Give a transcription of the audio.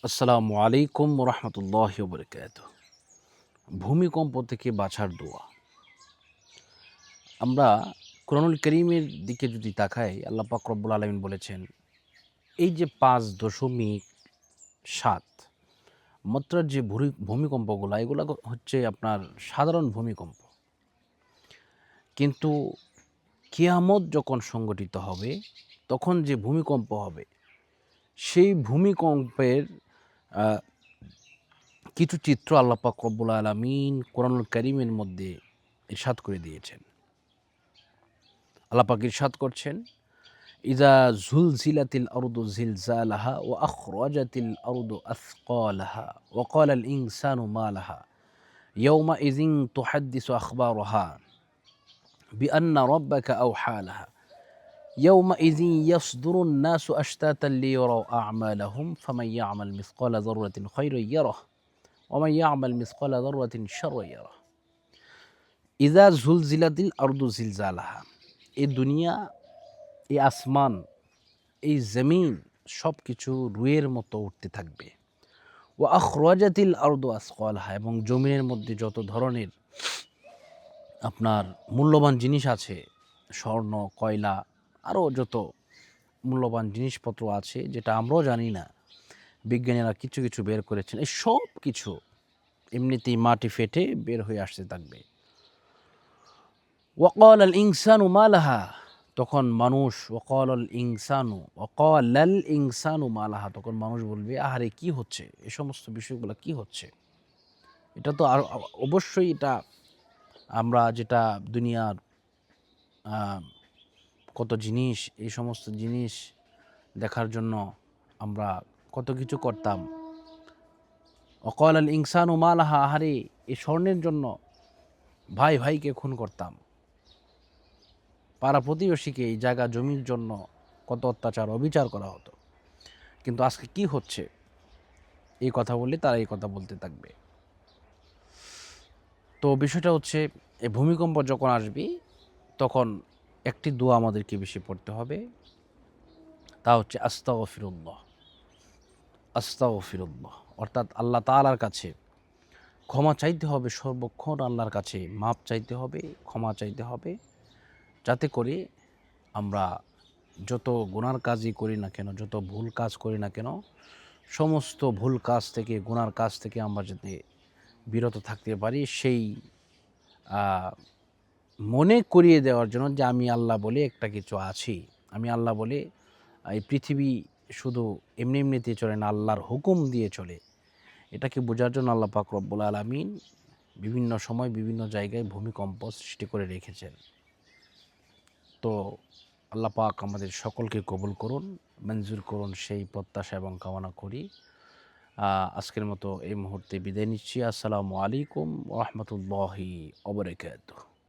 আসসালামু আলাইকুম রহমতুল্লাহ বরকাত। ভূমিকম্প থেকে বাঁচার দোয়া। আমরা কোরআনুল করিমের দিকে যদি তাকাই, আল্লাহ পাক রব্বুল আলামিন বলেছেন, এই যে 5.7 মাত্রার যে ভূমিকম্পগুলো, এগুলো হচ্ছে আপনার সাধারণ ভূমিকম্প। কিন্তু কিয়ামত যখন সংগঠিত হবে, তখন যে ভূমিকম্প হবে, সেই ভূমিকম্পের কিছু চিত্র আল্লাহ পাক রব্বুল আলামিন কোরআনুল কারীমের মধ্যে ইরশাদ করে দিয়েছেন। আল্লাহ পাক ইরশাদ করছেন, ইযা যুলজিলাতিল আরদু জিলজালাহা ওয়া আখরাজাতিল আরদু আথকালাহা ওয়া ক্বালাল ইনসানু মা লাহা ইয়াওমা ইযিন তুহাদ্দিসু আখবারাহা বিআন্না রাব্বাকা আওহা লাহা ইয়াওমা ইযিন ইয়াসদুরুন নাসু আশতাতান লিয়ারাউ আ'মালাহুম ফামান ইয়া'মাল মিসকালা যাররাতিন খায়রান ইয়ারাহু ওয়ামান ইয়া'মাল মিসকালা যাররাতিন শাররান ইয়ারাহু। ইযা যুলজিলাতিল আরদু জিলজালাহা, এই দুনিয়া, এই আসমান, এই জমিন সব কিছু রুইয়ের মতো উঠতে থাকবে। ওয়া আখরাজাতিল আরদু আসকালাহা, এবং জমিনের মধ্যে যত ধরনের আপনার মূল্যবান জিনিস আছে, স্বর্ণ, কয়লা, আরও যত মূল্যবান জিনিসপত্র আছে যেটা আমরাও জানি না, বিজ্ঞানীরা কিছু কিছু বের করেছেন, এই সব কিছু এমনিতেই মাটি ফেটে বের হয়ে আসতে থাকবে। ওয়াকালাল ইনসানু মা লাহা, তখন মানুষ, ওয়াকালাল ইনসানু মা লাহা, তখন মানুষ বলবে, আহারে কি হচ্ছে, এই সমস্ত বিষয়গুলো কি হচ্ছে। এটা তো আর অবশ্যই এটা আমরা যেটা দুনিয়ার কত জিনিস, এই সমস্ত জিনিস দেখার জন্য আমরা কত কিছু করতাম। ওয়াকালাল ইনসানু মা লাহা, আহারে এই স্বর্ণের জন্য ভাই ভাইকে খুন করতাম, পাড়া প্রতিবেশীকে এই জায়গা জমির জন্য কত অত্যাচার অবিচার করা হতো। কিন্তু আজকে কি হচ্ছে, এই কথা বললে তারা এই কথা বলতে থাকবে। তো বিষয়টা হচ্ছে, এই ভূমিকম্প যখন আসবে, তখন একটি দোয়া আমাদেরকে বেশি পড়তে হবে, তা হচ্ছে আস্তাগফিরুল্লাহ। আস্তাগফিরুল্লাহ অর্থাৎ আল্লাহ তাআলার কাছে ক্ষমা চাইতে হবে, সর্বক্ষণ আল্লাহর কাছে মাপ চাইতে হবে, ক্ষমা চাইতে হবে, যাতে করে আমরা যত গুনার কাজই করি না কেন, যত ভুল কাজ করি না কেন, সমস্ত ভুল কাজ থেকে, গুনার কাজ থেকে আমরা যাতে বিরত থাকতে পারি, সেই মনে করিয়ে দেওয়ার জন্য যে আমি আল্লাহ বলে একটা কিছু আছি, আমি আল্লাহ বলে এই পৃথিবী শুধু এমনি এমনিতে চলে না, আল্লাহর হুকুম দিয়ে চলে। এটাকে বোঝার জন্য আল্লাহ পাক রব্বুল আলামিন বিভিন্ন সময় বিভিন্ন জায়গায় ভূমিকম্প সৃষ্টি করে রেখেছেন। তো আল্লাহ পাক আমাদের সকলকে কবুল করুন, মঞ্জুর করুন, সেই প্রত্যাশা এবং কামনা করি। আজকের মতো এই মুহূর্তে বিদায় নিচ্ছি। আসসালামু আলাইকুম ওয়া রাহমাতুল্লাহি ওয়া বারাকাতুহু।